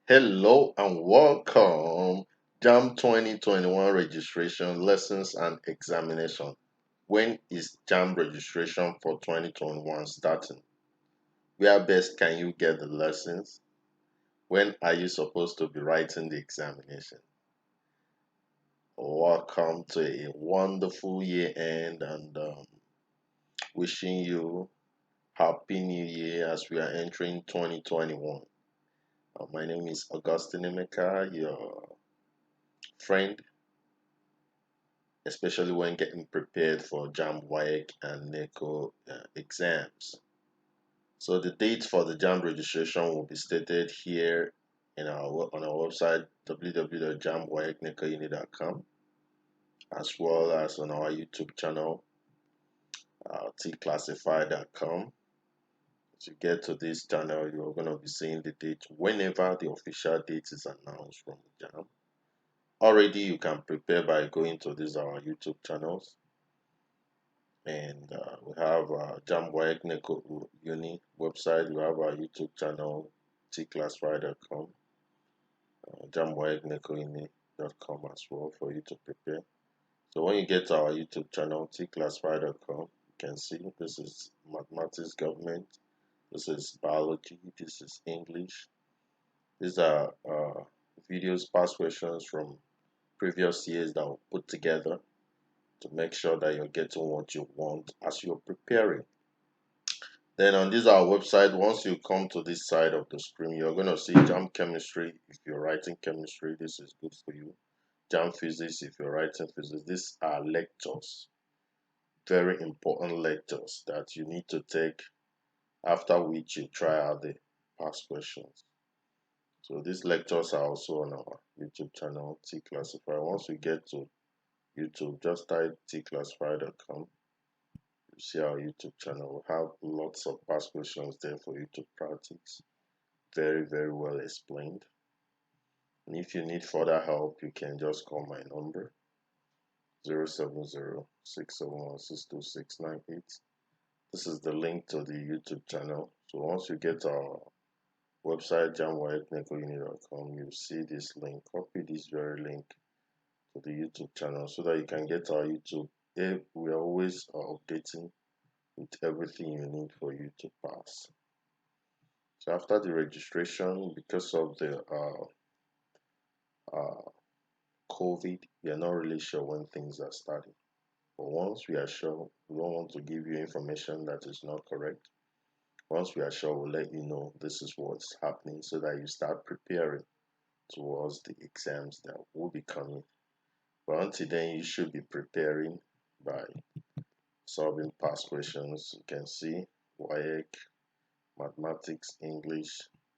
Hello and welcome. Jamb 2021 registration lessons and examination. When is Jamb registration for 2021 starting? Where best can you get the lessons? When are you supposed to be writing the examination? Welcome to a wonderful year end and wishing you happy new year as we are entering 2021. My name is Augustine Emeka, your friend, especially when getting prepared for Jamb and NECO exams. So the date for the Jamb registration will be stated here on our website www.jambwayeknecouni.com, as well as on our YouTube channel Tclassified.com. To get to this channel, you're going to be seeing the date whenever the official date is announced from the Jamb. Already, you can prepare by going to these our YouTube channels. And we have Jamb Uni website. We have our YouTube channel, Tclassified.com, JambWayeknecoUni.com as well for you to prepare. So when you get to our YouTube channel, Tclassified.com, you can see this is mathematics, government, this is biology, this is English. These are videos, past questions from previous years that were put together to make sure that you're getting what you want as you're preparing. Then on this our website, once you come to this side of the screen, you're going to see Jamb Chemistry. If you're writing chemistry, this is good for you. Jamb Physics, if you're writing physics. These are lectures, very important lectures that you need to take, after which you try out the past questions. So these lectures are also on our YouTube channel, Tclassify. Once you get to YouTube, just type tclassify.com. You see our YouTube channel. We have lots of past questions there for you to practice. Very, very well explained. And if you need further help, you can just call my number 070-671-62698. This is the link to the YouTube channel. So once you get our website, jambwayeknecouni.com, you see this link. Copy this very link to the YouTube channel so that you can get our YouTube. We are always updating with everything you need for you to pass. So after the registration, because of the COVID, we are not really sure when things are starting. But once we are sure, we don't want to give you information that is not correct. Once we are sure, we'll let you know this is what's happening so that you start preparing towards the exams that will be coming. But until then, you should be preparing by solving past questions. You can see WAEC, mathematics, English,